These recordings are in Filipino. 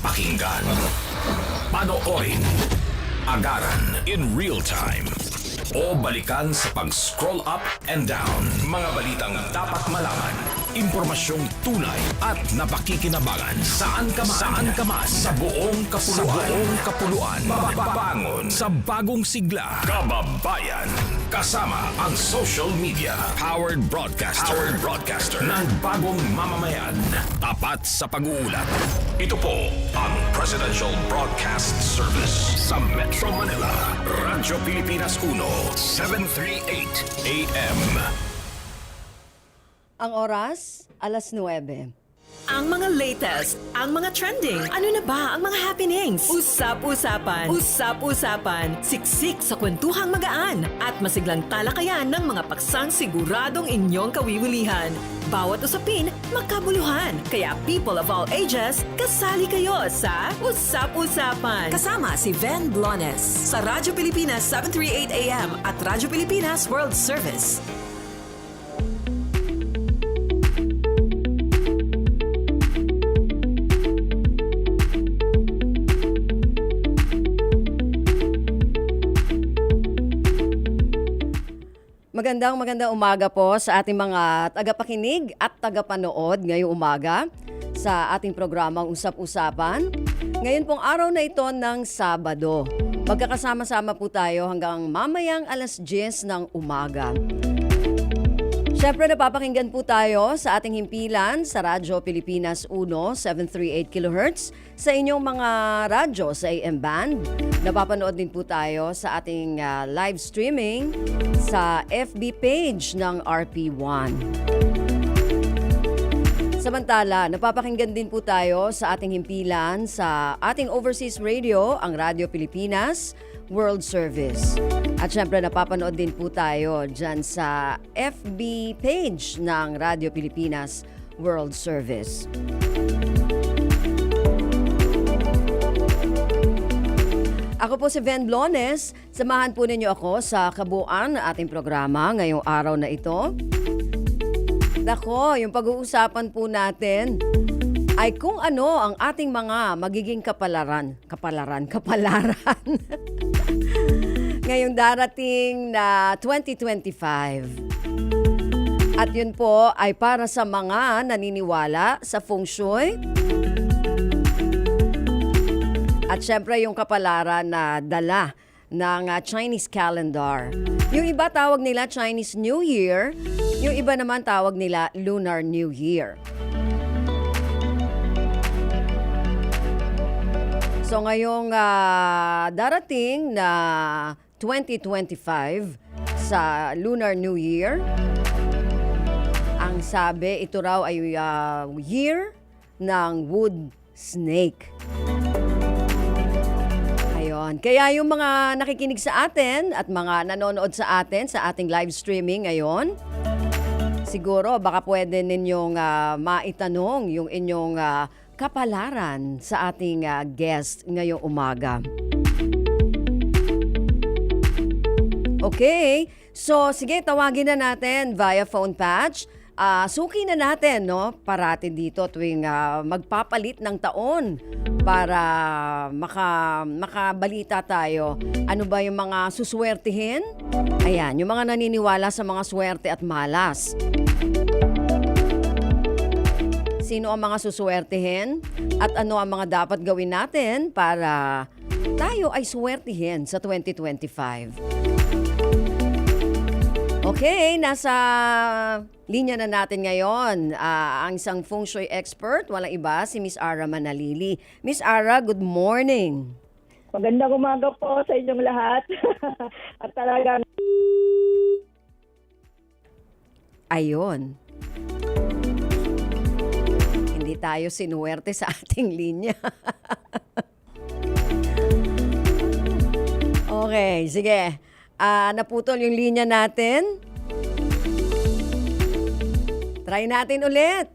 Pakinggan, panoorin, agaran in real time, o balikan sa pag-scroll up and down. Mga balitang dapat malaman, impormasyong tunay at napakikinabangan. Saan ka man, sa buong kapuluan. Mababangon sa bagong sigla. Kababayan, kasama ang social media. Powered broadcaster ng bagong mamamayan. Tapat sa pag-uulat. Ito po ang Presidential Broadcast Service sa Metro Manila. Radyo Pilipinas 1, 738 AM. Ang oras, 9:09. Ang mga latest, ang mga trending, ano na ba ang mga happenings? Usap-usapan, siksik sa kwentuhang magaan at masiglang talakayan ng mga paksang siguradong inyong kawiwilihan. Bawat usapin, makabuluhan. Kaya people of all ages, kasali kayo sa Usap-usapan. Kasama si Ven Blones sa Radyo Pilipinas 738 AM at Radyo Pilipinas World Service. Magandang umaga po sa ating mga tagapakinig at tagapanood ngayong umaga sa ating programang Usap-Usapan. Ngayon pong araw na ito ng Sabado. Magkakasama-sama po tayo hanggang mamayang 10:00 ng umaga. Siyempre napapakinggan po tayo sa ating himpilan sa Radyo Pilipinas 1, 738 kHz sa inyong mga radyo sa AM band. Napapanood din po tayo sa ating live streaming sa FB page ng RP1. Samantala, napapakinggan din po tayo sa ating himpilan sa ating overseas radio, ang Radyo Pilipinas World Service. At syempre napapanood din po tayo dyan sa FB page ng Radyo Pilipinas World Service. Ako po si Ven Blones. Samahan po ninyo ako sa kabuuan ng ating programa ngayong araw na ito. Nako, yung pag-uusapan po natin ay kung ano ang ating mga magiging kapalaran. Ngayong darating na 2025. At yun po ay para sa mga naniniwala sa feng shui. At syempre yung kapalaran na dala ng Chinese calendar. Yung iba tawag nila Chinese New Year, yung iba naman tawag nila Lunar New Year. So ngayong darating na 2025 sa Lunar New Year, ang sabi ito raw ay year ng wood snake. Ayun. Kaya yung mga nakikinig sa atin at mga nanonood sa atin sa ating live streaming ngayon, siguro baka pwede ninyong maitanong yung inyong kapalaran sa ating guest ngayong umaga. Okay, so sige, tawagin na natin via phone patch. Suki na natin, no, parati dito tuwing magpapalit ng taon para makabalita tayo. Ano ba yung mga suswertihin? Ayan, yung mga naniniwala sa mga swerte at malas. Sino ang mga suswertihin? At ano ang mga dapat gawin natin para tayo ay swertihin sa 2025? Okay, nasa linya na natin ngayon ang isang feng shui expert, walang iba, si Miss Ara Manalili. Miss Ara, good morning. Magandang umaga po sa inyong lahat. At talagang... Ayun. Hindi tayo sinuwerte sa ating linya. Okay, sige. Naputol yung linya natin. Try natin ulit.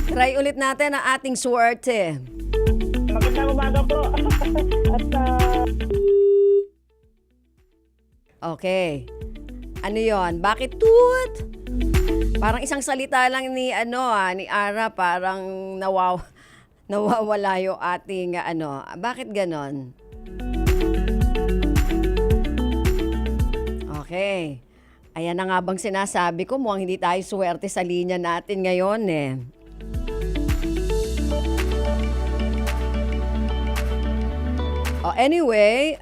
Try ulit natin ang ating swerte. Magandang umaga po. At Okay. Ano yon? Bakit toot? Parang isang salita lang ni Ara, parang nawawala yung ating ano. Bakit ganon? Okay. Ayan na nga bang sinasabi ko, mukhang hindi tayo swerte sa linya natin ngayon eh. Anyway,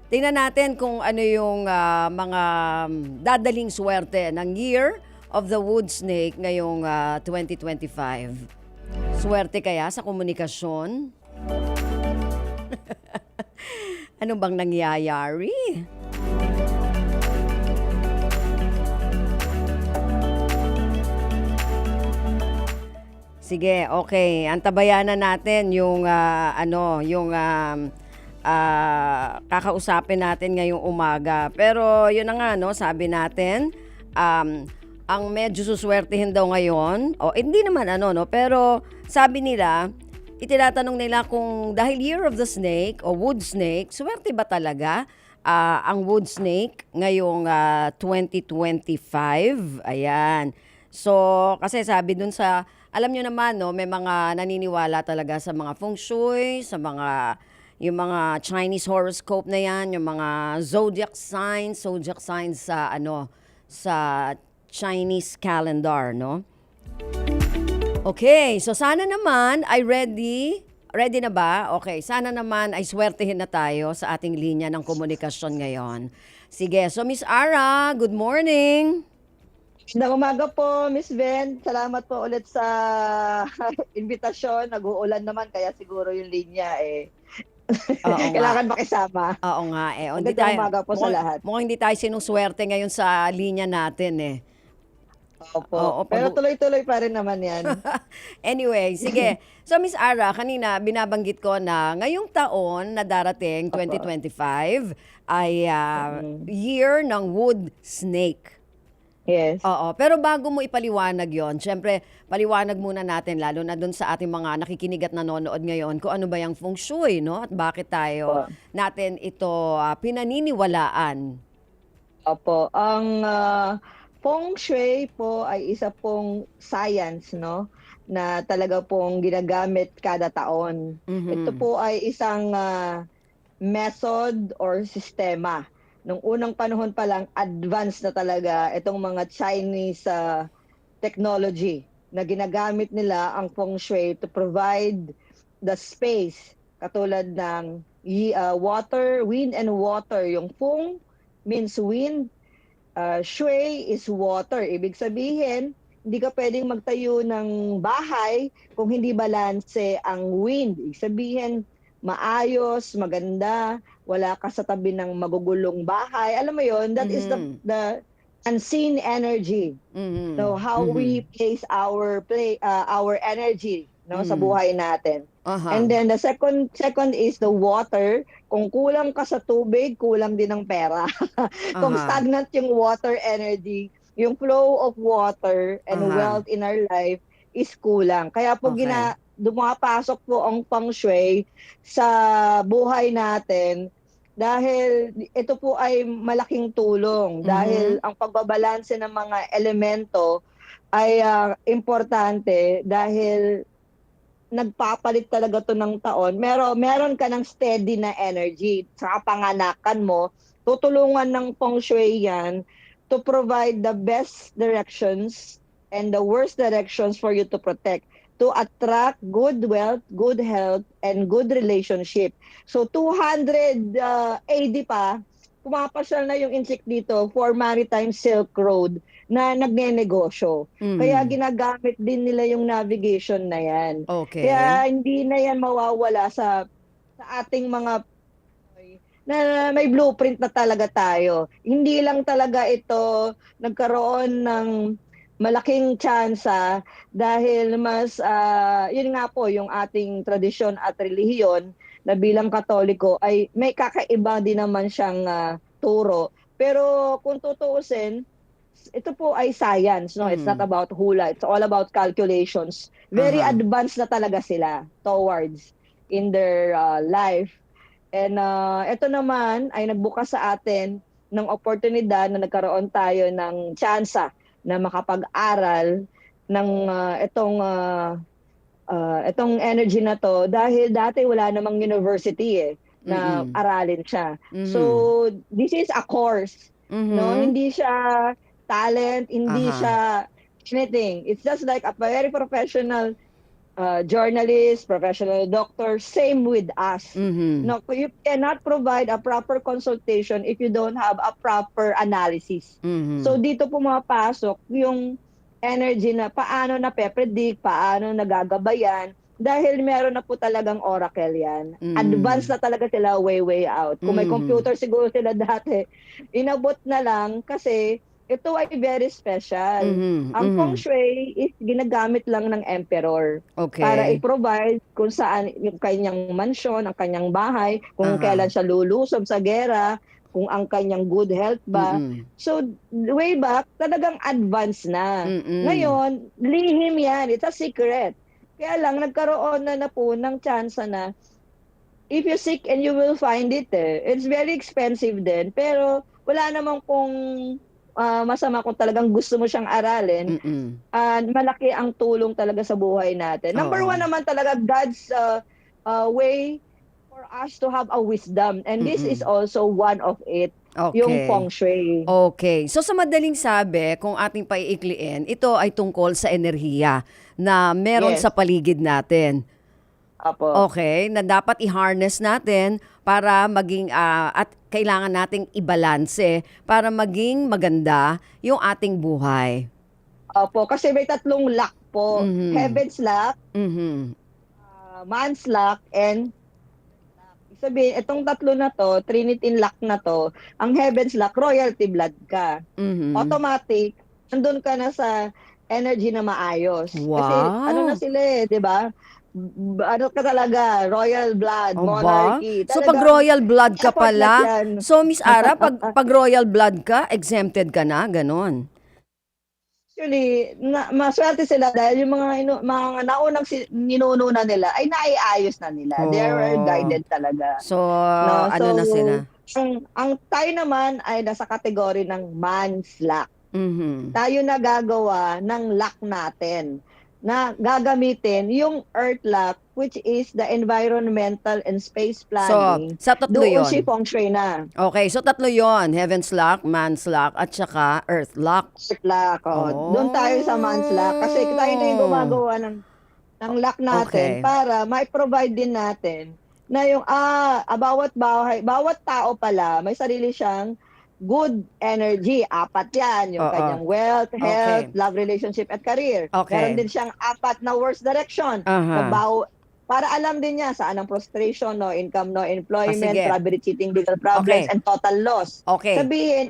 tingnan natin kung ano yung mga dadaling swerte ng Year of the Wood Snake ngayong 2025. Swerte kaya sa komunikasyon? Ano bang nangyayari? Sige, okay. Antabayanan natin yung kakausapin natin ngayong umaga. Pero yun na nga, no, sabi natin, ang medyo suswertehin daw ngayon, hindi naman pero sabi nila, itinatanong nila kung dahil Year of the Snake o Wood Snake, swerte ba talaga ang Wood Snake ngayong 2025? Ayan. So, kasi sabi dun sa, alam nyo naman, no, may mga naniniwala talaga sa mga feng shui, sa yung mga Chinese horoscope na yan, yung mga zodiac signs sa Chinese calendar, no? Okay, so sana naman ay ready. Ready na ba? Okay, sana naman ay swertehin na tayo sa ating linya ng komunikasyon ngayon. Sige, so Miss Ara, good morning. Magandang umaga po, Miss Ben. Salamat po ulit sa invitasyon. Nag-uulan naman, kaya siguro yung linya Oo nga. kailangan makisama. Oo nga eh. Magandang umaga po sa lahat. Mukhang hindi tayo sinuswerte ngayon sa linya natin eh. Opo. Oo, Pero tuloy-tuloy pa rin naman yan. Anyway, sige. So Miss Ara, kanina binabanggit ko na ngayong taon na darating, 2025, ay year ng wood snake. Yes. Oo, pero bago mo ipaliwanag yon, syempre, paliwanag muna natin, lalo na dun sa ating mga nakikinig at nanonood ngayon, kung ano ba yung feng shui, no? At bakit natin ito pinaniniwalaan. Opo. Ang feng shui po ay isa pong science, no? Na talaga pong ginagamit kada taon. Mhm. Ito po ay isang method or sistema. Nung unang panahon pa lang, advanced na talaga itong mga Chinese technology na ginagamit nila ang feng shui to provide the space. Katulad ng water, wind and water. Yung feng means wind, shui is water. Ibig sabihin, hindi ka pwedeng magtayo ng bahay kung hindi balanse ang wind. Ibig sabihin, maayos, maganda, wala ka sa tabi ng magugulong bahay. Alam mo yon, that is the unseen energy. So how we place our energy, no, sa buhay natin. And then the second is the water. Kung kulang ka sa tubig, kulang din ng pera. Kung stagnant yung water energy, yung flow of water and wealth in our life is kulang. Kaya po dumapasok po ang feng shui sa buhay natin dahil ito po ay malaking tulong. Dahil ang pagbabalanse ng mga elemento ay importante dahil nagpapalit talaga to ng taon. Meron ka ng steady na energy sa panganakan mo. Tutulungan ng feng shui yan to provide the best directions and the worst directions for you to protect, to attract good wealth, good health, and good relationship. So 200 AD pa, pumapasyal na yung insect dito for Maritime Silk Road na nagnenegosyo. Kaya ginagamit din nila yung navigation na yan. Okay. Kaya hindi na yan mawawala sa ating mga na may blueprint na talaga tayo. Hindi lang talaga ito nagkaroon ng malaking tsansa dahil mas, yun nga po, yung ating tradisyon at relihiyon na bilang Katoliko ay may kakaiba din naman siyang turo. Pero kung tutuusin, ito po ay science, no? It's not about hula. It's all about calculations. Very advanced na talaga sila towards in their life. And ito naman ay nagbukas sa atin ng oportunidad na nagkaroon tayo ng tsansa na makapag-aral ng itong itong energy na to dahil dati wala namang university na Mm-mm. aralin siya. So Mhm. this is a course, no? Mhm. Hindi siya talent, hindi Aha. siya anything. It's just like a very professional journalist, professional doctor, same with us. Mhm. No, you cannot provide a proper consultation if you don't have a proper analysis. So Mhm. dito pumapasok yung energy na paano na predict, paano nagagabayan, dahil meron na po talagang oracle yan. Advanced Mhm. na talaga sila way out. Kung may Mhm. computer siguro sila dati, inabot na lang kasi ito ay very special. Mhm. Ang feng Mhm. shui is ginagamit lang ng emperor para Okay. i-provide kung saan yung kanyang mansyon, ang kanyang bahay, kung kailan Aha. siya lulusob sa gera, kung ang kanyang good health ba. Mm. So, way back, talagang advanced na. Mm. Ngayon, lihim yan. It's a secret. Kaya lang, nagkaroon na po ng chance na if you seek and you will find it It's very expensive din. Pero, wala namang kung masama kung talagang gusto mo siyang aralin, Mm. malaki ang tulong talaga sa buhay natin. Number Oo. one naman talaga, God's way for us to have a wisdom. And this is Mm. also one of it, yung Okay. feng shui. Okay. So sa madaling sabi, kung ating paiikliin, ito ay tungkol sa enerhiya na meron Yes, sa paligid natin. apo. Okay, na dapat i-harness natin para maging at kailangan nating ibalanse para maging maganda yung ating buhay. Opo, kasi may tatlong lock po. Mhm. Heaven's lock, Mhm. man's lock, and sabihin, itong tatlo na to, Trinity lock na to, ang heaven's lock, royalty blood ka. Mhm. Automatic, nandun ka na sa energy na maayos. Kasi ano na Wow! sila 'di ba? Ano ka talaga, royal blood, Aba, monarchy. so pag Talagang royal blood ka effortless pala, 'yan. so Miss Ara, pag royal blood ka, exempted ka na, ganon. Actually, maswerte sila dahil yung mga naunang ninuno na nila ay naiayos na nila. They were Oh. guided talaga. So, No, ano so na sila? ang tayo naman ay nasa kategory ng man's luck. Mhm. Tayo na gagawa ng luck natin na gagamitin yung earth luck, which is the environmental and space So, planning. sa tatlo Doon si yon. feng shui na. Okay, so tatlo yon, Heaven's Lock, Man's Lock, at saka Earth Lock. Earth luck. Doon tayo sa man's luck kasi tayo na yung Oh. gumagawa ng luck natin Okay. para mai-provide din natin na yung bawat bahay, bawat tao pala may sarili siyang good energy. Apat 'yan, yung Oo. kanyang wealth, health, Okay. love, relationship at career. Meron Okay. din siyang apat na worst direction. Aha. Para alam din niya saan ang frustration, no income, no employment, Sige. robbery, cheating, legal problems, Okay. and total loss. Okay. Sabihin,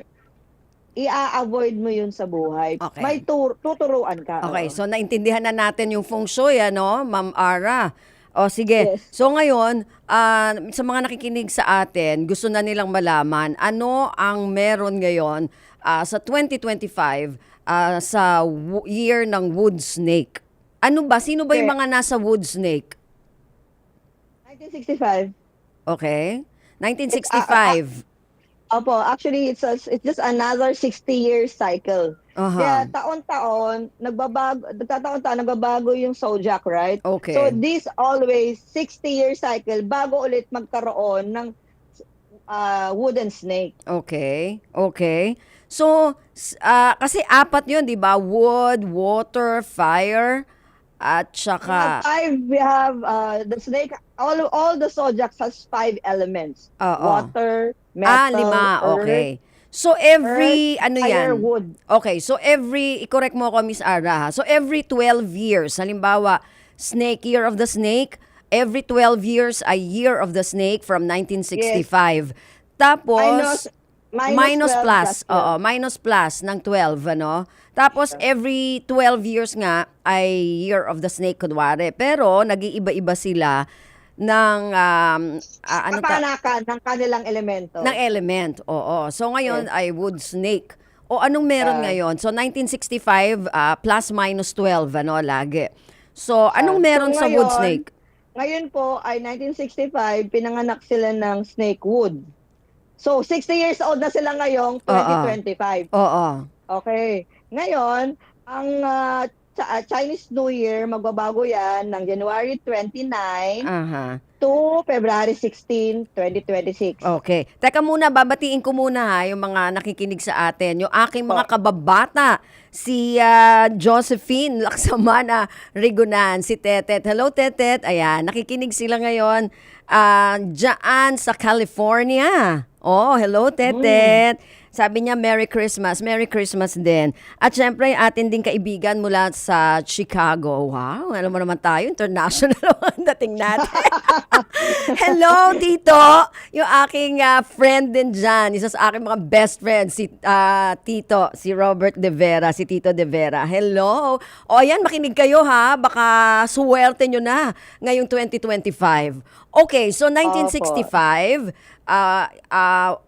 i-avoid mo yun sa buhay. May Okay. tuturuan ka. Okay, Oo. so naintindihan na natin yung feng shui, ano, Ma'am Ara. O sige, Yes. so ngayon, sa mga nakikinig sa atin, gusto na nilang malaman, ano ang meron ngayon sa 2025 sa year ng wood snake? Ano ba? Sino ba Okay. yung mga nasa wood snake? 1965. Okay? It's 1965. Opo, actually it's just another 60-year cycle. Aha. Kaya taon-taon nagbabago yung zodiac, right? Okay. So this always 60-year cycle bago ulit magkaroon ng wooden snake. Okay. Okay. So, kasi apat yun, di ba? Wood, water, fire, at saka... We have the snake, all the zodiacs has 5 elements. Oo. Water, metal, 5. earth, Okay. So, every, ano fire, yan? wood. Okay, so i-correct mo ako, Miss Ara, ha? So, every 12 years, halimbawa, snake, year of the snake, every 12 years, a year of the snake from 1965. Tapos, minus 12 plus, plus 12. oo, minus plus ng 12, ano? Tapos, every 12 years nga ay year of the snake, kunwari. Pero, nag-iiba-iba sila ng, Kapanakan ng kanilang elemento. ng element, oo. So, ngayon ay wood snake. O anong meron ngayon? So, 1965 plus minus 12, ano, lagi. So, anong meron sa wood snake? Ngayon po ay 1965, pinanganak sila ng snake wood. So, 60 years old na sila ngayong 2025. Oo. Okay. Ngayon, ang sa Chinese New Year, magbabago yan ng January 29 Aha. to February 16, 2026. Okay. Teka muna, babatiin ko muna ha, yung mga nakikinig sa atin. Yung aking mga Po. kababata, si Josephine Laksamana Rigunan, si Tetet. Hello, Tetet. Ayan, nakikinig sila ngayon dyan sa California. Oh, hello, Tetet. Sabi niya, Merry Christmas. Merry Christmas din. At syempre, atin din kaibigan mula sa Chicago. Wow, alam mo naman tayo, international ang dating natin. Hello, Tito. Yung aking friend din dyan. Isa sa aking mga best friends, si Tito, si Robert De Vera, si Tito De Vera. Hello. O yan, makinig kayo ha. Baka suwerte nyo na ngayong 2025. Okay, so 1965,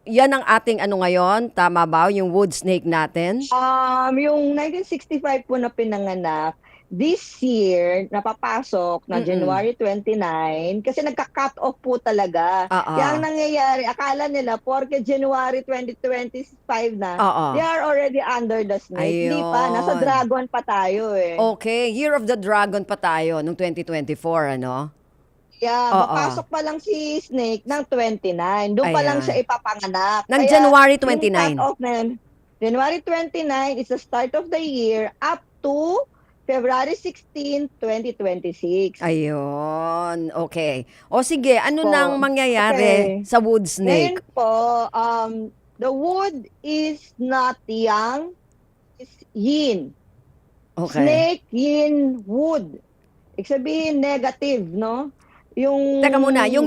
yan ang ating ano ngayon, tama ba? Yung wood snake natin? Yung 1965 po na pinanganak, this year, napapasok na January 29, kasi nagka-cut off po talaga. Kaya ang nangyayari, akala nila, porke January 2025 na, they are already under the snake. Hindi pa, nasa dragon pa tayo eh. Okay, Year of the Dragon pa tayo nung 2024, ano? Yeah, papasok pa lang si Snake ng 29. Doon pa lang Ayan. siya ipapanganak. Ng Kaya, January yung 29. cut-off na yun, January 29 is the start of the year up to February 16, 2026. Ayun, okay. O sige, ano Po. nang mangyayari Okay. sa wood snake? Ngayon po, the wood is not yang, it's yin. Okay. Snake, yin, wood. Ibig sabihin, negative, no? Yung Teka muna, yung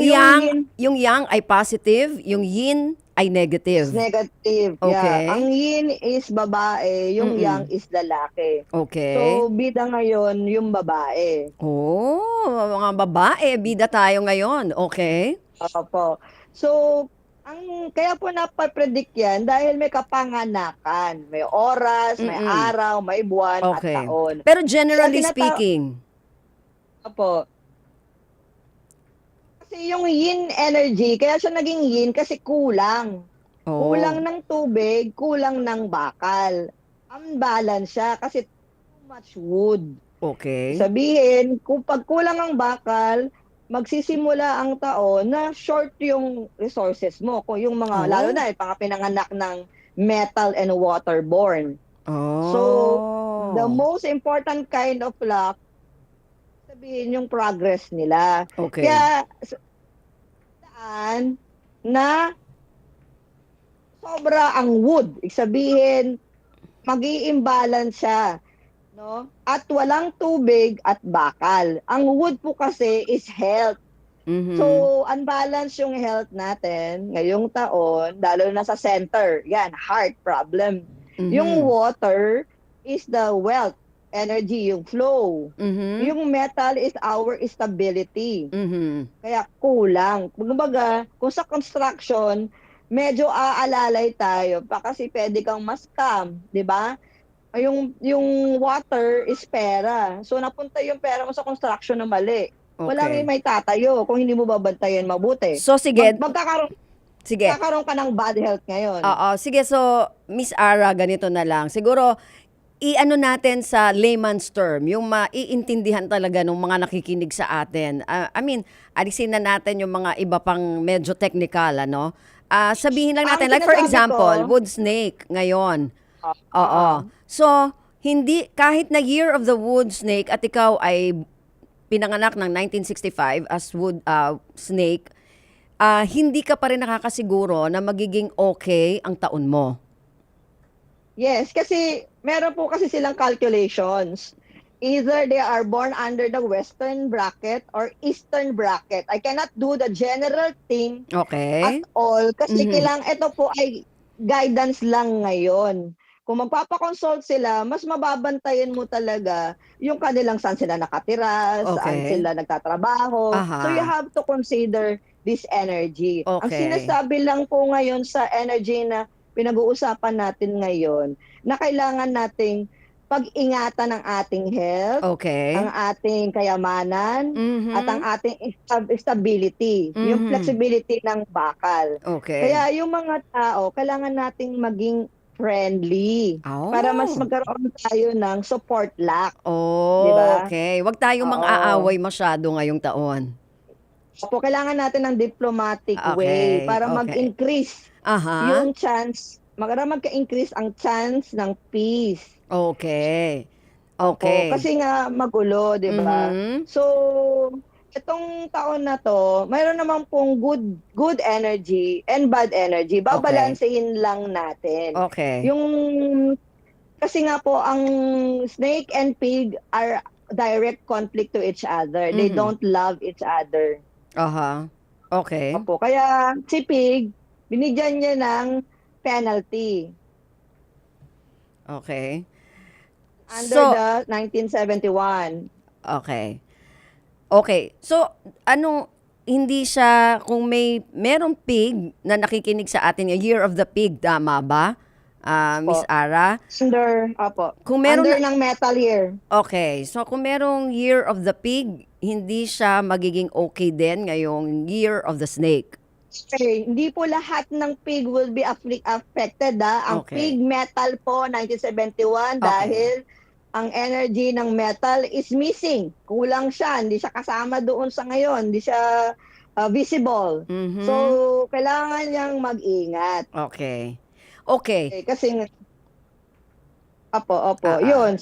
yang ay positive, yung yin ay negative. is negative. Okay. Yeah. Ang yin is babae, yung yang is lalaki. Okay. So, bida ngayon yung babae. Oh, mga babae, bida tayo ngayon. Okay. Opo. So, kaya po napapredict yan dahil may kapanganakan. May oras, may araw, may buwan Okay. at taon. Pero generally Kaya speaking, Opo. Kasi yung yin energy, kaya siya naging yin kasi kulang. Kulang ng tubig, kulang ng bakal. Unbalance siya kasi too much wood. Okay. Sabihin, kung pag kulang ang bakal, magsisimula ang taon na short yung resources mo. Kung yung mga, lalo na, pinanganak ng metal and waterborne. So, the most important kind of luck, sabihin yung progress nila. Okay. Kaya, saan na sobra ang wood. Sabihin, mag-i-imbalance siya. No? At walang tubig at bakal. Ang wood po kasi is health. So, unbalance yung health natin ngayong taon, lalo na sa center. Yan, heart problem. Yung water is the wealth, energy, yung flow. Yung metal is our stability. Kaya kulang. Kumbaga, kung sa construction, medyo aalalay tayo pa kasi pwede kang ma-scam, di ba? Yung water is pera. So, napunta yung pera mo sa construction na mali. Walang may tatayo kung hindi mo babantayan mabuti. So sige, sige. Magkakaroon ka ng bad health ngayon. Oo, sige. So, Miss Ara, ganito na lang. Siguro, i-ano natin sa layman's term, yung maiintindihan talaga ng mga nakikinig sa atin. I mean, alisin na natin yung mga iba pang medyo technical, ano? Sabihin lang natin, like for example, wood snake ngayon. Oo. So, hindi, kahit na Year of the Wood Snake at ikaw ay pinanganak ng 1965 as wood snake, hindi ka pa rin nakakasiguro na magiging okay ang taon mo. Yes, kasi meron po kasi silang calculations. Either they are born under the western bracket or eastern bracket. I cannot do the general thing Okay. at all kasi ito po ay guidance lang ngayon. Kung magpapakonsult sila, mas mababantayan mo talaga yung kanilang saan sila nakatira, saan sila nagtatrabaho. So you have to consider this energy. Ang sinasabi lang po ngayon sa energy na pinag-uusapan natin ngayon, na kailangan nating pag-ingatan ang ating health, ang ating kayamanan, at ang ating stability, yung flexibility ng bakal. Kaya yung mga tao, kailangan nating maging friendly. Oh. Para mas magkaroon tayo ng support lock. Oh, Di ba? okay. Huwag tayong Oo. mang-aaway masyado ngayong taon. Opo, kailangan natin ng diplomatic way Okay, para okay. mag-increase Aha. yung chance, magka-increase ang chance ng peace. Okay. Opo, Okay. kasi nga magulo, di ba? Mhm. So, itong taon na to, mayroon naman pong good energy and bad energy. Babalansehin lang natin. Okay. Yung kasi nga po ang snake and pig are direct conflict to each other. They Mhm. don't love each other. Aha. Okay. Opo, kaya si pig binigyan niya ng penalty Okay. under So, the 1971. okay. Okay. So, hindi siya, kung merong pig na nakikinig sa atin, yung Year of the Pig, tama ba? Miss Opo. Ara? Kung meron Under ng metal year. okay. So, kung merong Year of the Pig, hindi siya magiging okay din ngayong Year of the Snake. Okay, hindi po lahat ng pig will be affected. Ang Okay. pig metal po 1971 Okay. dahil ang energy ng metal is missing. Kulang siya, hindi siya kasama doon sa ngayon, hindi siya visible. Mhm. So, kailangan niyang mag-ingat. Okay. Okay. Okay, kasi opo, Ah, ah. yun,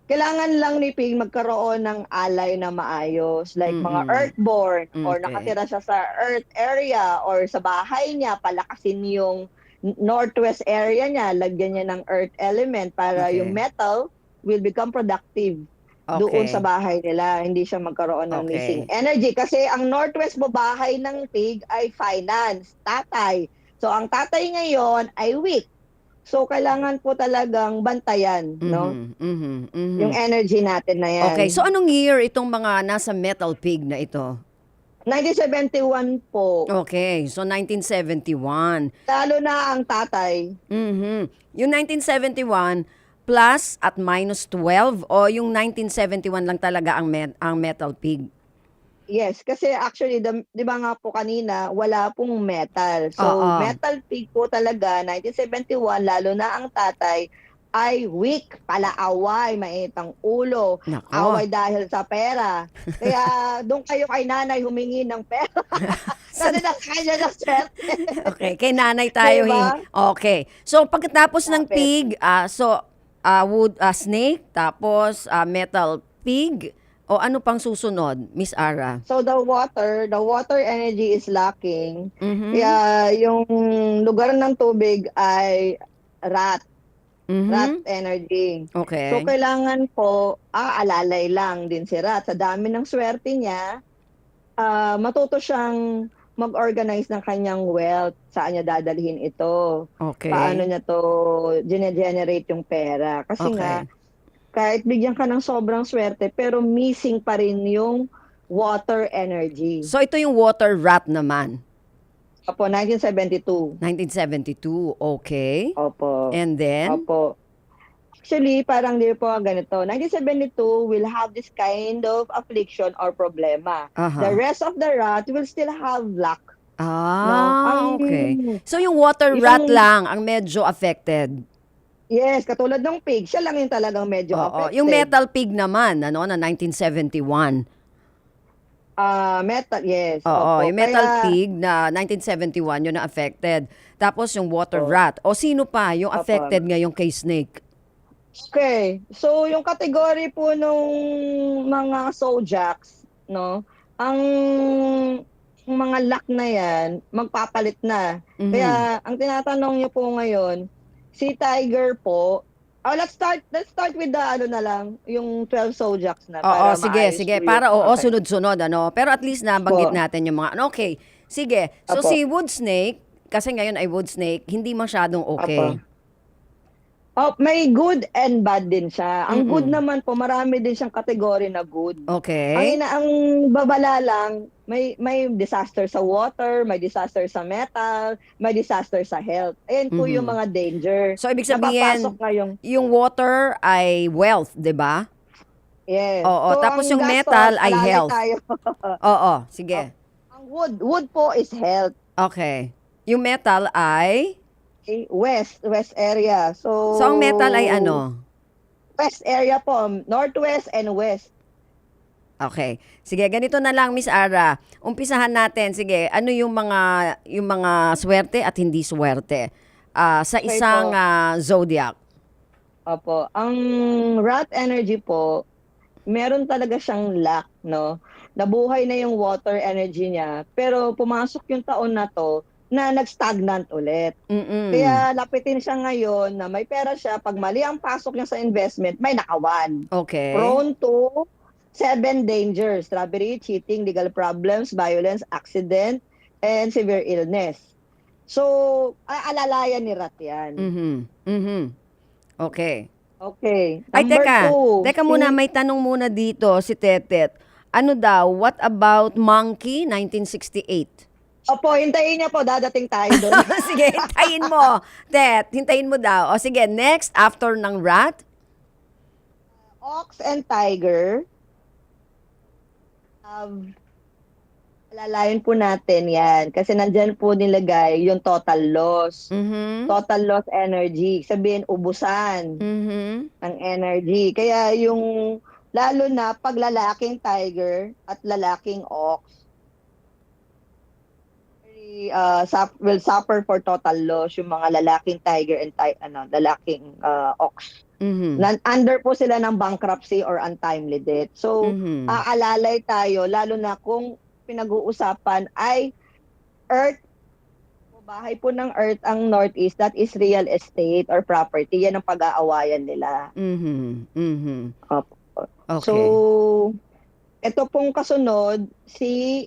kailangan lang ni pig magkaroon ng alay na maayos, like mga Mm-mm. earthborn or Okay. nakatira siya sa earth area or sa bahay niya, palakasin yung northwest area niya, lagyan niya ng earth element para Okay. yung metal will become productive doon sa bahay nila, hindi siya magkaroon ng Okay. missing energy. Kasi ang northwest mo bahay ng pig ay finance, tatay. So ang tatay ngayon ay weak. So kailangan po talagang bantayan, no? Mhm, mhm, mhm. Yung energy natin na yan. Okay, so anong year itong mga nasa metal pig na ito? 1971 po. Okay, so 1971. Lalo na ang tatay. Mhm. Yung 1971 plus at minus 12 o yung 1971 lang talaga ang metal pig? Yes, kasi actually, di ba nga po kanina, wala pong metal. So, Oo. metal pig po talaga, 1971, lalo na ang tatay, ay weak, palaaway, mainit ang ulo, Nako. away dahil sa pera. Kaya doon kayo kay nanay humingi ng pera. Kasi nasa kanya na swerte. Okay, kay nanay tayo. Diba? Okay. So pagkatapos ng Kapit. pig, snake, tapos metal pig, o ano pang susunod, Miss Ara? So the water energy is lacking. Mhm. Kaya yung lugar ng tubig ay rat Mhm. energy. Okay. So kailangan po, alalay lang din si rat. Sa dami ng swerte niya, matuto siyang mag-organize ng kanyang wealth. Saan niya dadalhin ito? Okay. Paano niya to generate yung pera? Kasi Okay. nga, kahit bigyan ka ng sobrang swerte, pero missing pa rin yung water energy. So ito yung water rat naman. Opo, 1972. 1972. Okay. Opo. And then? Opo. Actually, parang di po ganito. 1972 will have this kind of affliction or problema. Aha. The rest of the rat will still have luck. Okay. So yung water rat lang ang medyo affected. Yes, katulad ng pig, siya lang yung talagang medyo Oo. affected. Yung metal pig naman, na 1971. Metal, yes. Oo, Opo. yung metal Kaya- pig na 1971, yun na affected. Tapos yung water Opo. rat. O sino pa yung Opo. affected ngayong kay snake? Okay. So, yung category po nung mga zodiacs, no? Ang mga luck na yan, magpapalit na. Mhm. Kaya, ang tinatanong niyo po ngayon, si Tiger po, let's start with the yung 12 zodiacs na. Oo, para sige, maayos sige. po Para yung- okay. sunod-sunod, ano. Pero at least nabanggit Opo. natin yung mga, okay. Sige. So Opo. si wood snake, kasi ngayon ay wood snake, hindi masyadong okay. Opo. May good and bad din siya. Ang Mm-mm. good naman po, marami din siyang kategory na good. Okay. Ang babala lang, may disaster sa water, may disaster sa metal, may disaster sa health. Ayan po Mhm. yung mga danger. So ibig sabihin, Napapasok ngayong, yung water ay wealth, 'di ba? yes. Oo, tapos ang yung gastos, metal ay alalay health. tayo. Oo, sige. Ang wood po is health. Okay. Yung metal ay Okay, west area. So, So, ang metal ay ano? West area po, northwest and west. Okay. Sige, ganito na lang, Miss Ara. Umpisahan natin. Sige, ano yung mga swerte at hindi swerte sa Okay isang po. zodiac? Opo. Ang rat energy po, meron talaga siyang lack, no? Nabuhay na yung water energy niya, pero pumasok yung taon na to na nag-stagnant ulit. Mm-mm. Kaya lapitin siya ngayon na may pera siya, pag mali ang pasok niya sa investment, may nakawan. Okay. Prone to 7 dangers: robbery, cheating, legal problems, violence, accident, and severe illness. So, alalayan ni Rat yan. Mhm. Mhm. Okay. Okay. Ay, Number teka. 2, Teka muna, may tanong muna dito si Tetet. Ano daw, what about Monkey 1968? Opo, hintayin niya po, dadating tayo doon. Sige, hintayin mo. Tet, hintayin mo daw. O sige, next, after ng rat? Ox and tiger, alalayan po natin yan. Kasi nandyan po nilagay yung total loss. Mhm. Total loss energy. Sabihin, ubusan Mhm. ng energy. Kaya yung, lalo na pag lalaking tiger at lalaking ox, will suffer for total loss yung mga lalaking tiger and lalaking ox. Mhm. Under po sila ng bankruptcy or untimely death. So, Mhm. aalalay tayo, lalo na kung pinag-uusapan ay earth, bahay po ng earth ang northeast, that is real estate or property. Yan ang pag-aawayan nila. Mhm. Mhm. Opo. Okay. So, ito pong kasunod, si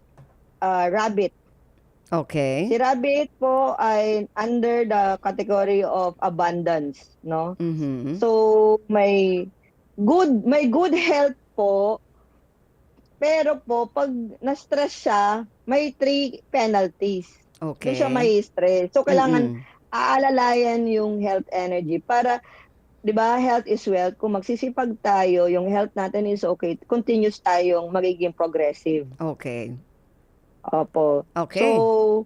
rabbit. Okay. Si rabbit po ay under the category of abundance, no? Mhm. So, may good health po, pero po pag na-stress siya, may 3 penalties. Okay. Doon siya may stress. So, kailangan Mm-mm. aalalayan yung health energy para, 'di ba, health is wealth. Kung magsisipag tayo, yung health natin is okay, continuous tayong magiging progressive. Okay. Opo. Okay. So,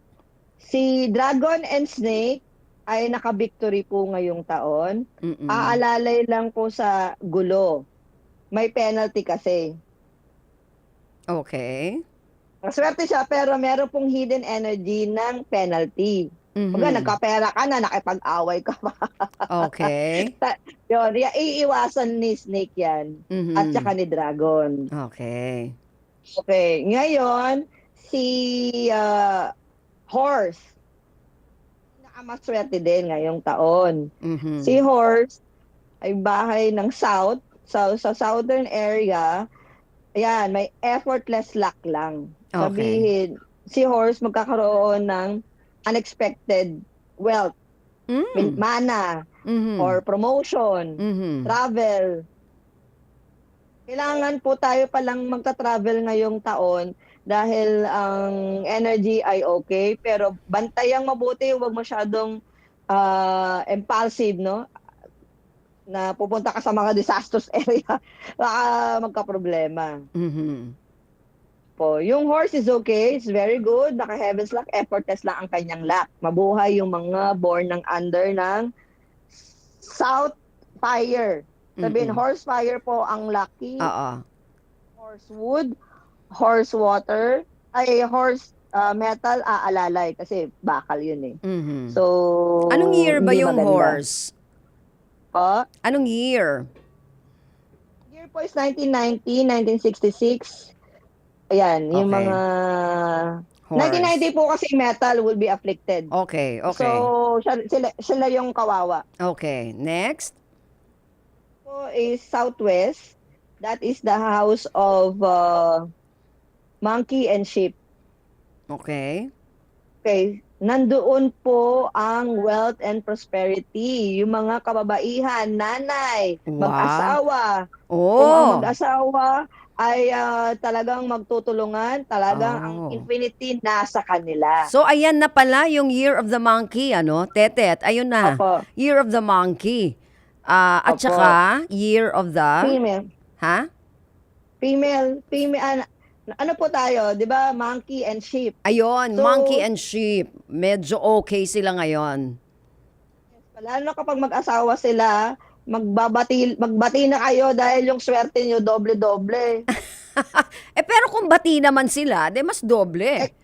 si dragon and snake ay naka-victory po ngayong taon. Mm-mm. Aalalay lang po sa gulo. May penalty kasi. Okay. Maswerte siya pero meron pong hidden energy ng penalty. Mhm. Kumbaga, nagkapera ka na, nakipag-away ka pa. Okay. Yun, iiwasan ni snake yan. Mhm. At saka ni dragon. Okay. Okay, ngayon, si horse. Nakamaswerte din ngayong taon. Mhm. Si horse ay bahay ng south. So, sa southern area, ayan, may effortless luck lang. Okay. Sabihin, si horse magkakaroon ng unexpected wealth, mana, Mhm. or promotion, Mhm. travel. Kailangan po tayo palang magta-travel ngayong taon dahil ang energy ay okay, pero bantayang mabuti, huwag masyadong impulsive, no? Na pupunta ka sa mga disastrous area, baka magka-problema. Mhm. Po, yung horse is okay, it's very good, naka-heaven's luck, effortless lang ang kanyang luck. Mabuhay yung mga born ng under ng South Fire. Sabihin, Mm-mm. horse fire po ang lucky, Oo. horse wood, horse water, ay horse metal, aalalay kasi bakal yun eh. Mhm. So, Anong year ba hindi yung maganda. horse? Po, Anong year? year po is 1990, 1966. Ayan, yung Okay. mga... Horse. 1990 po kasi metal will be afflicted. Okay, okay. So, sila yung kawawa. Okay, next. Po is southwest. That is the house of monkey and sheep. Okay. Okay, nandoon po ang wealth and prosperity. Yung mga kababaihan, nanay, Wow. mag-asawa. Kung ang Oh. mag-asawa ay talagang magtutulungan, talagang ang Oh. infinity nasa kanila. So, ayan na pala yung Year of the Monkey, ano? Tetet, ayun na. Opo. Year of the Monkey. At Opo. saka, Year of the... Female. Ha? Female, ano po tayo, 'di ba? Monkey and sheep. Ayun, So- Monkey and Sheep. Medyo okay sila ngayon. Lalo na kapag mag-asawa sila, magbati na kayo dahil yung swerte niyo doble-doble. Pero kung bati naman sila, de mas doble.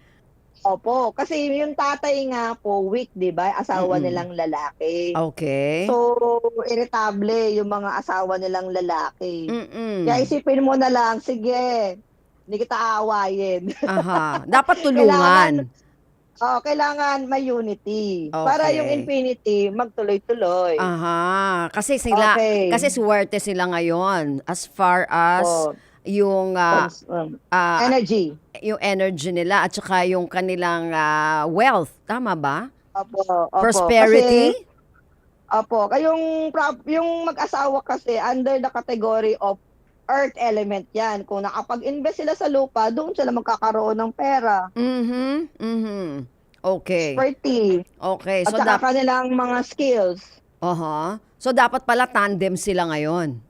Opo, kasi yung tatay nga po, weak, di ba? Asawa nilang lalaki. Okay. So, irritable yung mga asawa nilang lalaki. Mm-mm. Kaya isipin mo na lang, sige, hindi kita aawayin. Aha. Dapat tulungan. Kailangan may unity. Okay. Para yung infinity, magtuloy-tuloy. Aha. Kasi sila, Okay. kasi swerte sila ngayon as far as Opo. yung Energy. yung energy nila at saka yung kanilang wealth. Tama ba? Opo. Prosperity? Kasi, yung mag-asawa kasi under the category of earth element yan. Kung nakapag-invest sila sa lupa, doon sila magkakaroon ng pera. Okay. Expertise. Okay. At So, saka kanilang mga skills. So, dapat pala tandem sila ngayon.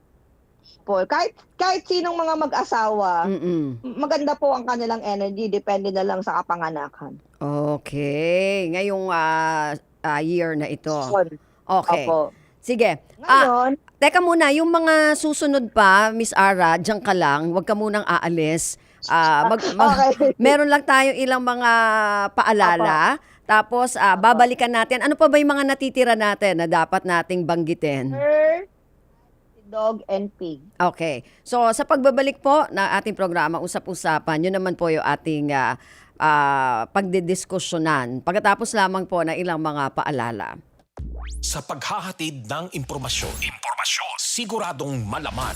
Po. Kahit sinong mga mag-asawa, maganda po ang kanilang energy. Depende na lang sa kapanganakan. Okay. Ngayong year na ito. Okay. Opo. Sige. Ngayon, Teka muna, yung mga susunod pa, Miss Ara, diyan ka lang. Huwag ka munang aalis. Okay. Meron lang tayo ilang mga paalala. Tapos, babalikan natin. Ano pa ba yung mga natitira natin na dapat nating banggitin? dog and pig. Okay. So, sa pagbabalik po na ating programa, Usap-Usapan, yun naman po yung ating pagdidiskusyonan. Pagkatapos lamang po na ilang mga paalala. Sa paghahatid ng impormasyon, siguradong malaman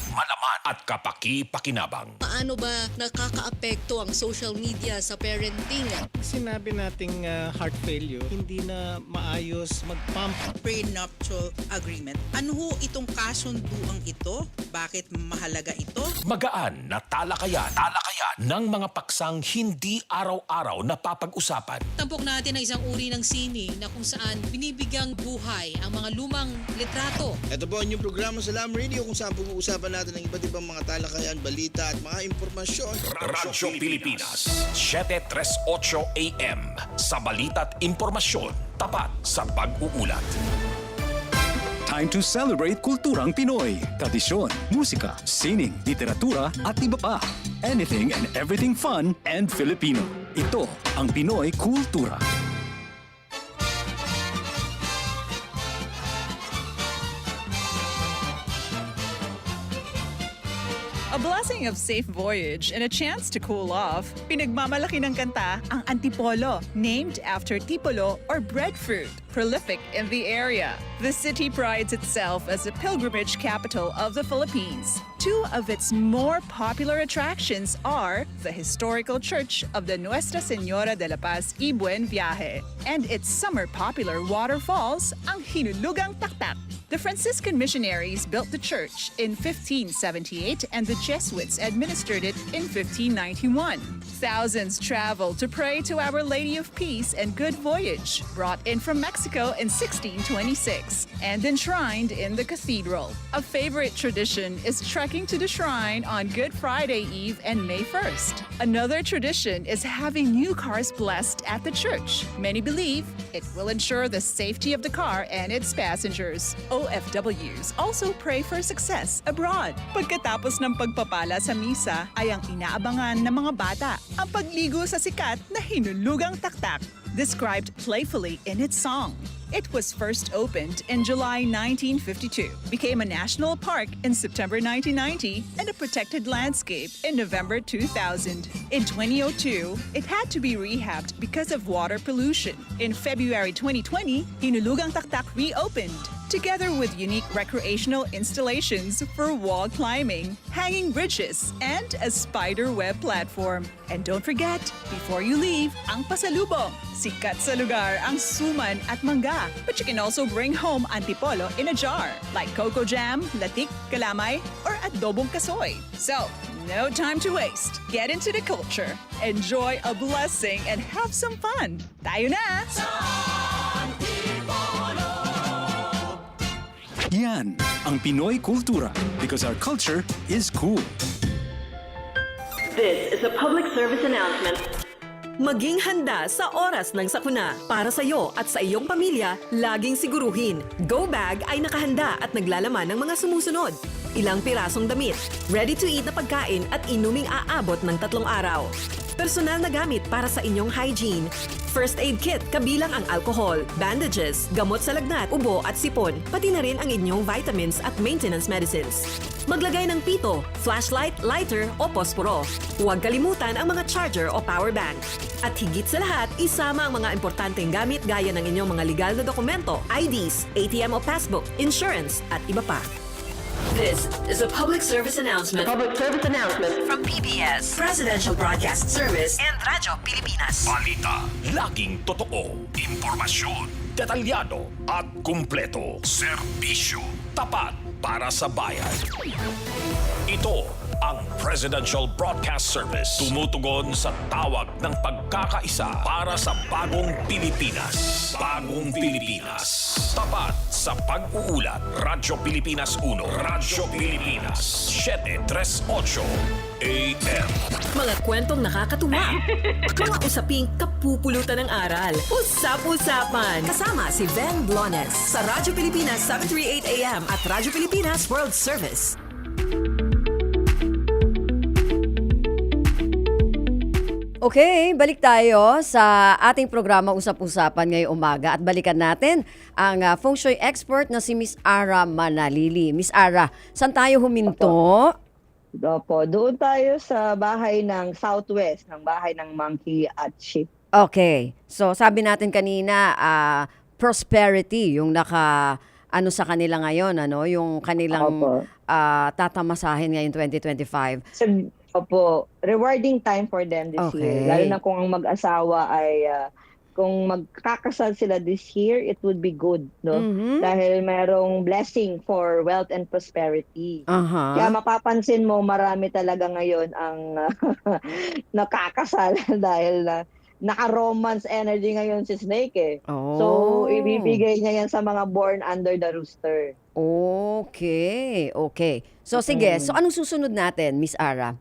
at kapaki-pakinabang. Paano ba nakakaapekto ang social media sa parenting? Sinabi nating heart failure, hindi na maayos mag-pump. Prenuptial agreement. Ano ho itong kasunduang ito? Bakit mahalaga ito? Magaan na talakayan ng mga paksang hindi araw-araw napapag-usapan. Tampok natin ang isang uri ng sining na kung saan binibigyang buhay ang mga lumang litrato. Ito po ang inyong programa sa Lam Radio kung saan pag-uusapan natin ang iba't ibang mga talakayan, balita at mga impormasyon. Radyo Pilipinas, 7:38 AM. Sa balita't impormasyon, tapat sa pag-uulat. Time to celebrate kulturang Pinoy. Tradisyon, musika, sining, literatura at iba pa. Anything and everything fun and Filipino. Ito ang Pinoy Kultura. A blessing of safe voyage and a chance to cool off. Pinagmamalaki ng kanta ang Antipolo, named after tipolo or breadfruit, prolific in the area. The city prides itself as a pilgrimage capital of the Philippines. Two of its more popular attractions are the historical church of the Nuestra Señora de la Paz y Buen Viaje and its summer popular waterfalls, ang Hinulugang Taktak. The Franciscan missionaries built the church in 1578 and the Jesuits administered it in 1591. Thousands traveled to pray to Our Lady of Peace and Good Voyage, brought in from Mexico in 1626 and enshrined in the cathedral. A favorite tradition is trekking to the shrine on Good Friday Eve and May 1st. Another tradition is having new cars blessed at the church. Many believe it will ensure the safety of the car and its passengers. OFWs also pray for success abroad. Pagkatapos ng pagpapala sa misa ay ang inaabangan ng mga bata, ang pagligo sa sikat na Hinulugang Taktak, described playfully in its song. It was first opened in July 1952, became a national park in September 1990, and a protected landscape in November 2000. In 2002, it had to be rehabbed because of water pollution. In February 2020, Hinulugang Taktak reopened, together with unique recreational installations for wall climbing, hanging bridges, and a spider web platform. And don't forget, before you leave, ang pasalubong. Sikat sa lugar ang suman at mangga. But you can also bring home antipolo in a jar, like coco jam, latik, kalamay, or adobong kasoy. So, no time to waste. Get into the culture, enjoy a blessing, and have some fun. Tayo na! Yan ang Pinoy Kultura because our culture is cool. This is a public service announcement. Maging handa sa oras ng sakuna. Para sa iyo at sa iyong pamilya, laging siguruhin. Go Bag ay nakahanda at naglalaman ng mga sumusunod. Ilang pirasong damit, ready-to-eat na pagkain at inuming aabot ng 3 araw. Personal na gamit para sa inyong hygiene. First aid kit kabilang ang alcohol, bandages, gamot sa lagnat, ubo at sipon, pati na rin ang inyong vitamins at maintenance medicines. Maglagay ng pito, flashlight, lighter o posporo. Huwag kalimutan ang mga charger o power bank. At higit sa lahat, isama ang mga importanteng gamit gaya ng inyong mga legal na dokumento, IDs, ATM o passbook, insurance at iba pa. This is a public service announcement. From PBS, Presidential Broadcast Service and Radyo Pilipinas. Balita, laging totoo, impormasyon, detalyado at kumpleto. Serbisyo, tapat para sa bayan. Ito ang Presidential Broadcast Service. Tumutugon sa tawag ng pagkakaisa para sa bagong Pilipinas. Bagong Pilipinas. Tapat sa pag-uulat. Radyo Pilipinas 1. Radyo Pilipinas 738 AM. Mga kwentong nakakatuwa. Mga usaping kapupulutan ng aral. Usap-usapan. Kasama si Ven Blones sa Radyo Pilipinas 738 AM at Radyo Pilipinas World Service. Okay, balik tayo sa ating programa Usap-Usapan ngayong umaga at balikan natin ang feng shui expert na si Miss Ara Manalili. Miss Ara, saan tayo huminto? Opo, doon tayo sa bahay ng Southwest, ng bahay ng Monkey at Sheep. Okay, so sabi natin kanina, prosperity yung ano sa kanila ngayon, ano, yung kanilang Opo. tatamasahin ngayon 2025. Opo, rewarding time for them this Okay. year. Lalo na kung ang mag-asawa ay, kung magkakasal sila this year, it would be good, no? Mhm. Dahil mayroong blessing for wealth and prosperity. Aha. Kaya mapapansin mo, marami talaga ngayon ang nakakasal dahil naka-romance energy ngayon si Snake eh. Oh. So, ibibigay niya yan sa mga born under the rooster. Okay, okay. So sige, so anong susunod natin, Miss Ara?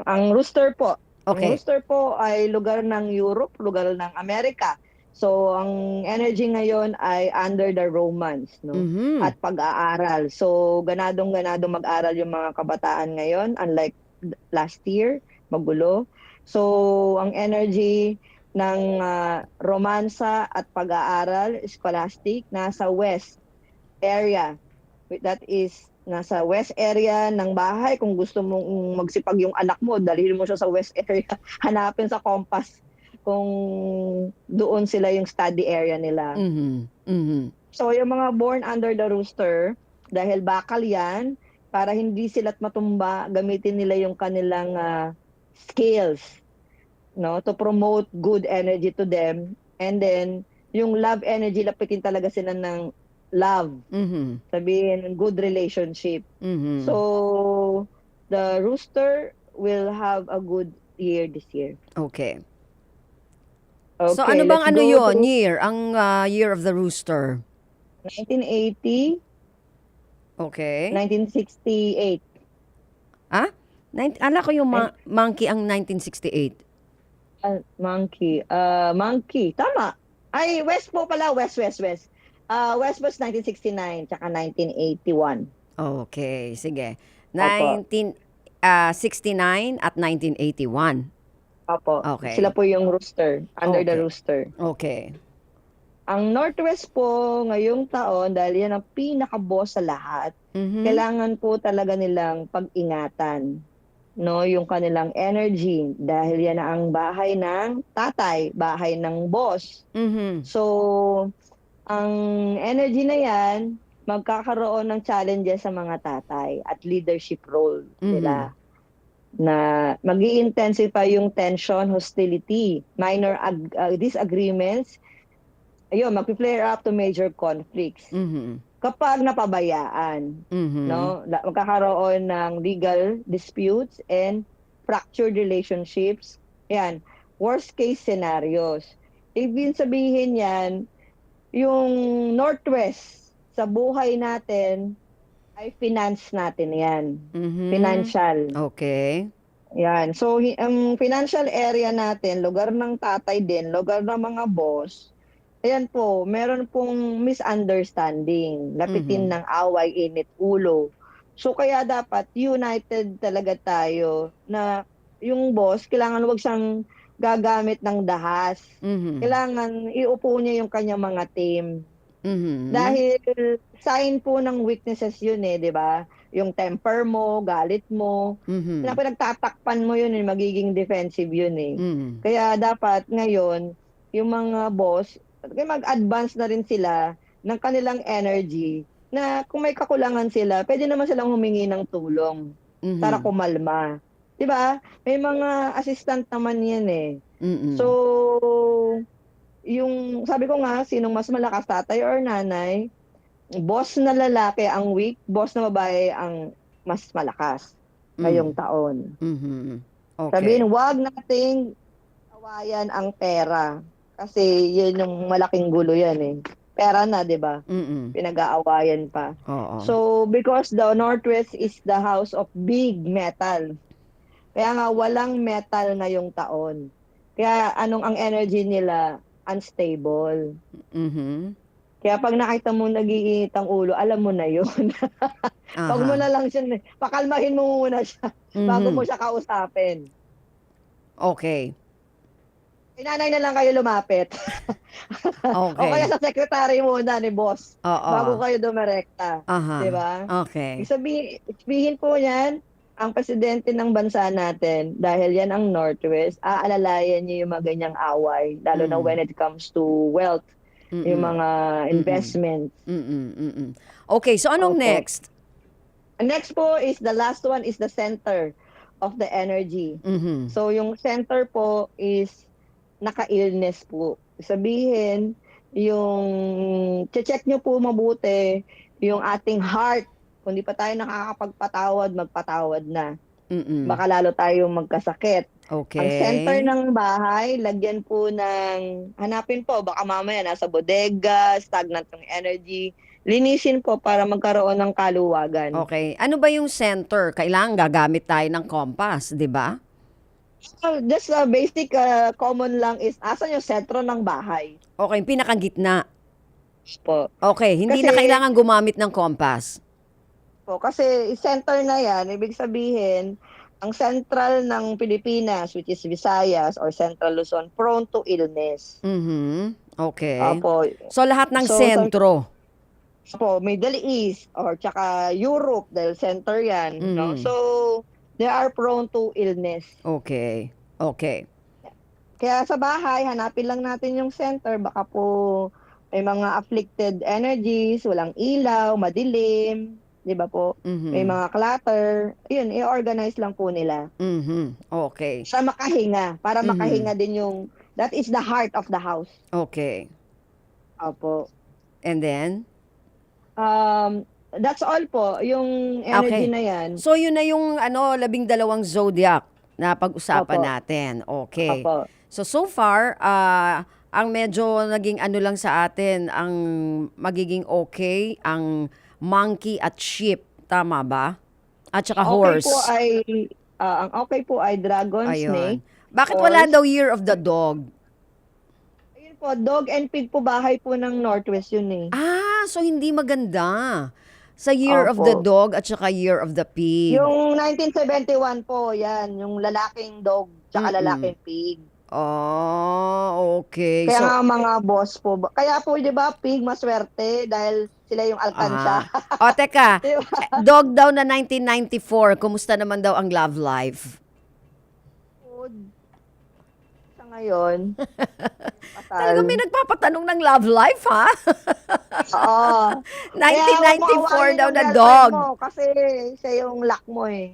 Ang rooster po. Okay. Ang rooster po ay lugar ng Europe, lugar ng Amerika. So, ang energy ngayon ay under the romance, no? Mhm. At pag-aaral. So, ganadong-ganado mag-aral yung mga kabataan ngayon, unlike last year, magulo. So, ang energy ng romansa at pag-aaral, scholastic, nasa west area. That is nasa west area ng bahay. Kung gusto mong magsipag yung anak mo, dalhin mo siya sa west area. Hanapin sa compass kung doon sila yung study area nila. Mhm. Mhm. So yung mga born under the rooster, dahil bakal yan, para hindi sila't matumba, gamitin nila yung kanilang skills, no, to promote good energy to them. And then, yung love energy, lapitin talaga sila ng love. Mhm. Sabihin, good relationship. Mhm. So, the rooster will have a good year this year. Okay. Okay, So ano bang let's ano go yon to year? Ang year of the rooster. 1980, Okay. 1968. Ala ko yung monkey ang 1968. Monkey. Monkey. Tama. Ay, West po pala. West. West was 1969 tsaka 1981. Okay, sige. Opo. 1969 at 1981. Opo. Okay. Sila po yung rooster. Under the Okay. rooster. Okay. Ang Northwest po ngayong taon, dahil yan ang pinaka-boss sa lahat, Mhm. kailangan po talaga nilang pag-ingatan, no, yung kanilang energy, dahil yan ang bahay ng tatay, bahay ng boss. Mhm. So, ang energy na yan, magkakaroon ng challenges sa mga tatay at leadership role nila. Na mag-i-intensify yung tension, hostility, minor disagreements, ayun, mag-flare up to major conflicts. Mhm. Kapag napabayaan, Mhm. no, magkakaroon ng legal disputes and fractured relationships. Yan, worst case scenarios. Ibig sabihin yan, yung Northwest sa buhay natin ay finance natin yan. Mhm. Financial. Okay. Yan. So, ang financial area natin, lugar ng tatay din, lugar ng mga boss, ayan po, meron pong misunderstanding, lapitin ng away, init ulo. So, kaya dapat united talaga tayo na yung boss, kailangan wag siyang gagamit ng dahas. Mhm. Kailangan iupo niya yung kanyang mga team. Mhm. Dahil sign po ng weaknesses yun eh, di ba? Yung temper mo, galit mo, Mhm. na pinagtatakpan mo yun, magiging defensive yun eh. Mhm. Kaya dapat ngayon, yung mga boss, mag-advance na rin sila ng kanilang energy na kung may kakulangan sila, pwede naman silang humingi ng tulong para Mhm. kumalma. 'Di ba? May mga assistant naman yan eh. Mhm. So, yung sabi ko nga, sinong mas malakas, tatay or nanay, boss na lalaki ang weak, boss na babae ang mas malakas ngayong taon. Mhm. Okay. Sabihin, wag nating awayan ang pera. Kasi yun yung malaking gulo yan eh. Pera na, di ba? Mhm. Pinag-aawayan pa. Oo. So, because the Northwest is the house of big metal. Kaya nga, walang metal ngayong taon. Kaya anong ang energy nila? Unstable. Mhm. Kaya pag nakita mo nag-iinit ang ulo, alam mo na yun. Pag mo Aha. na lang siya, pakalmahin mo muna siya bago mo Mhm. siya kausapin. Okay. Kay nanay na lang kayo lumapit. O kaya Okay. sa secretary muna ni boss bago Oo. kayo dumirekta. Aha. 'Di ba? Okay. Sabihin po yan, ang presidente ng bansa natin, dahil yan ang Northwest, aalalayan niyo yung mga ganyang away, lalo na when it comes to wealth, yung Mm. mga Mm. investments. Mm. Okay, so anong Opo. next? Next po is the last one is the center of the energy. Mhm. So yung center po is naka-illness po. Sabihin, yung check nyo po mabuti yung ating heart. Kung di pa tayo nakakapagpatawad, magpatawad na. Mm. Baka lalo tayong magkasakit. Ang center Okay. ng bahay, lagyan po ng, hanapin po, baka mamaya nasa bodega, stagnant yung energy. Linisin po para magkaroon ng kaluwagan. Okay. Ano ba yung center? Kailangan gagamit tayo ng compass, di ba? So, just basic common lang is, asan yung sentro ng bahay? Okay, yung pinakagitna. Po. Okay, hindi Kasi- na kailangan gumamit ng compass. Po, kasi center na yan, ibig sabihin, ang central ng Pilipinas, which is Visayas or Central Luzon, prone to illness. Mhm. Okay. Opo. So lahat ng So, sentro. Po, Middle East or tsaka Europe, dahil center yan. No? Mhm. So, they are prone to illness. Okay. Okay. Kaya sa bahay, hanapin lang natin yung center. Baka po may mga afflicted energies, walang ilaw, madilim, di ba po? Mhm. May mga clutter. Yun, i-organize lang po nila. Mhm. Okay. Sa makahinga, para Mhm. makahinga din yung, that is the heart of the house. Okay. Opo. And then? That's all po, yung energy Okay. na yan. So yun na yung 12 zodiac na pag-usapan Opo. natin. Okay. Opo. So far, ang medyo naging ano lang sa atin, ang magiging okay, ang monkey at sheep. Tama ba? At saka horse. Ang okay po ay dragon, snake. Bakit wala horse. daw year of the dog? Ayun po, dog and pig po, bahay po ng Northwest yun eh. So hindi maganda. Sa year of Opo. the dog at saka year of the pig. Yung 1971 po, yan, yung lalaking dog tsaka lalaking pig. Oh, okay. Kaya So, nga mga boss po, kaya po 'di ba pig maswerte dahil sila yung alkansya. O teka, Diba? dog daw na 1994, kumusta naman daw ang love life? Sa ngayon, Talagang may nagpapatanong ng love life, ha? Oo. 1994 daw na Kaya dog. mo, kasi siya yung luck mo eh.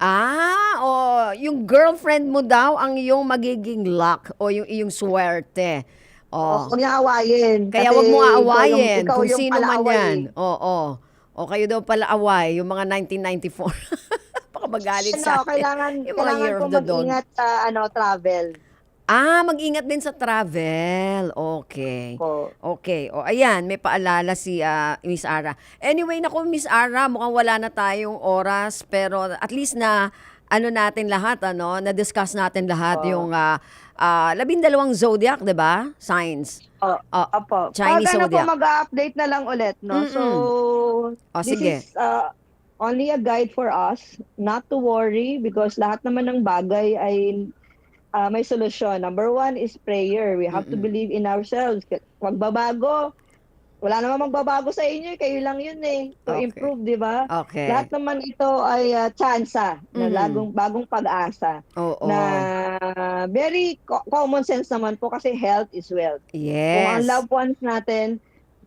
Yung girlfriend mo daw ang iyong magiging luck o yung iyong swerte. Huwag niya awayin. Kaya Kasi wag mo aawayin ikaw kung yung sino man palaaway yan. eh. Oo. O kayo daw pala away, yung mga 1994. Baka magalit sa atin. Kailangan Yung mga year po of the dog. mag-ingat sa travel. Mag-ingat din sa travel. Okay. Po. Okay. O, ayan, may paalala si Miss Ara. Anyway, naku, Miss Ara, mukhang wala na tayong oras, pero at least na ano natin lahat, na-discuss natin lahat yung 12 zodiac, 'di ba? Signs. Opo. Chinese Pag zodiac. po, mag-update na lang ulit, no? So, this sige. is only a guide for us, not to worry because lahat naman ng bagay ay may solusyon. Number 1 is prayer. We have to believe in ourselves. Magbabago. Wala naman magbabago sa inyo, kayo lang yun to Okay. improve, di ba? Okay. Lahat naman ito ay tsansa na bagong pag-asa Oo. na very common sense naman po kasi health is wealth. Kung ang Yes. loved ones natin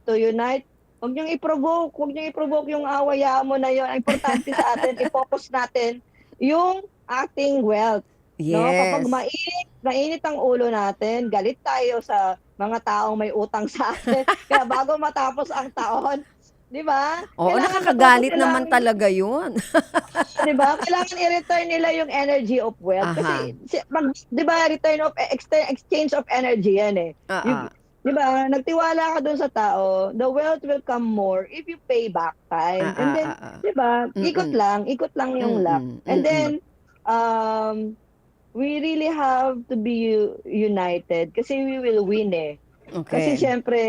to unite, huwag niyong i-provoke yung awaya mo na yun. Ang importante sa atin, i-focus natin yung ating wealth. No? Kapag Yes. mainit ang ulo natin, galit tayo sa mga taong may utang sa atin. Kaya bago matapos ang taon, di ba? Oo, Kailangan nakakagalit matuto naman silang- talaga yun. Di ba? Kailangan i-return nila yung energy of wealth. Kasi, di ba, exchange of energy yan Di ba? Nagtiwala ka dun sa tao, the wealth will come more if you pay back time. And then, di ba, ikot lang yung luck. And then, we really have to be united kasi we will win Kasi Okay. syempre,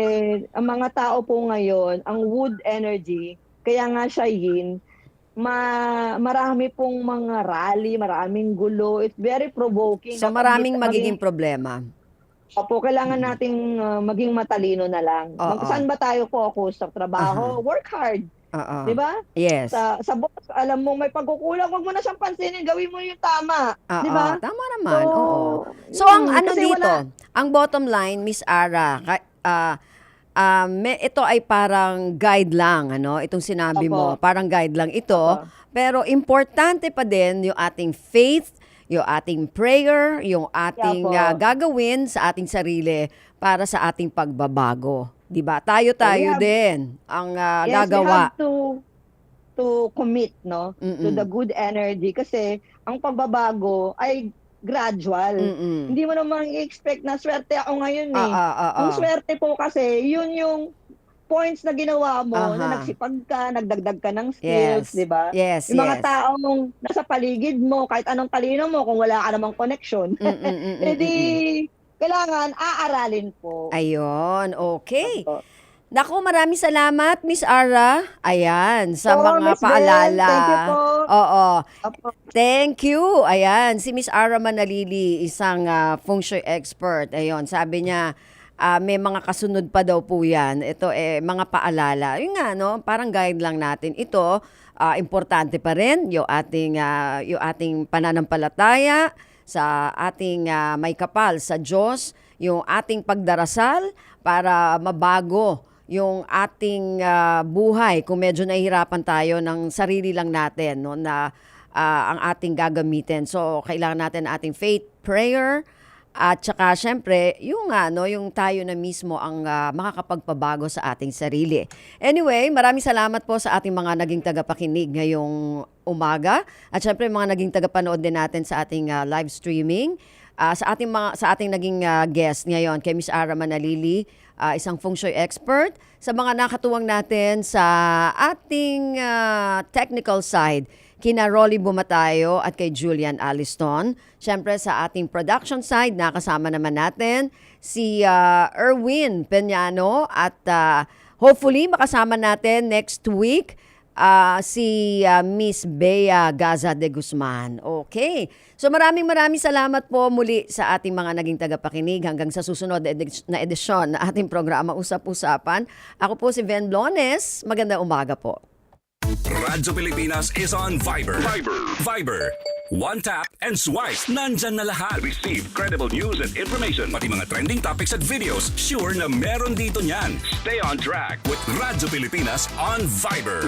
ang mga tao po ngayon, ang wood energy, kaya nga siya yin, marami pong mga rally, maraming gulo. It's very provoking. So Dapat maraming magiging problema. Opo, kailangan nating maging matalino na lang. Oo. Saan ba tayo focus? Sa trabaho? Work hard. Oo. Di ba? Yes. Sa boss, alam mo may pagkukulang, wag mo na siyang pansinin, gawin mo yung tama. Oo, Di ba? tama naman. So, Oo. So ang ano kasi dito, wala- ang bottom line, Miss Ara, ito ay parang guide lang, itong sinabi mo, Opo. parang guide lang ito. Opo. Pero importante pa din yung ating faith, yung ating prayer, yung ating Yeah, po. gagawin sa ating sarili para sa ating pagbabago. 'Di ba? Tayo-tayo have- din ang Yes, gagawa. we have to commit, no? To the good energy kasi ang pagbabago ay gradual. Hindi mo naman i-expect na swerte ako ngayon Ang swerte po kasi, yun yung points na ginawa mo, na nagsipag ka, nagdagdag ka ng skills, Yes. di ba? Yes, Yung mga yes. taong nasa paligid mo, kahit anong talino mo, kung wala ka namang connection, edi kailangan aaralin po. Ayun, okay. Opo. Naku, maraming salamat, Miss Ara. Ayan, sa Oo, mga Miss Bel, paalala. thank you po. Oo. Opo. Thank you. Ayan, si Miss Ara Manalili, isang feng shui expert. Ayun, sabi niya, may mga kasunod pa daw po yan. Ito, mga paalala. Yun nga, parang guide lang natin. Ito, importante pa rin yung ating pananampalataya sa ating may kapal sa Diyos, yung ating pagdarasal para mabago yung ating buhay kung medyo nahihirapan tayo ng sarili lang natin na ang ating gagamitin. So kailangan natin ating faith, prayer, at saka syempre yung yung tayo na mismo ang makakapagpabago sa ating sarili. Anyway, maraming salamat po sa ating mga naging tagapakinig ngayong umaga at syempre mga naging tagapanood din natin sa ating live streaming. Sa ating naging guest ngayon kay Miss Ara Manalili, isang feng shui expert, sa mga nakatuwang natin sa ating technical side, kina Rolly Bumatayo at kay Julian Aliston. Siyempre sa ating production side, nakasama naman natin si Erwin Peñano at hopefully makasama natin next week si Miss Bea Gaza de Guzman. Okay. So maraming salamat po muli sa ating mga naging tagapakinig hanggang sa susunod na edisyon na ating programa Usap-Usapan. Ako po si Ven Blones. Magandang umaga po. Radyo Pilipinas is on Viber. Viber. One tap and swipe. Nandyan na lahat. Receive credible news and information. Pati mga trending topics at videos. Sure na meron dito niyan. Stay on track with Radyo Pilipinas on Viber.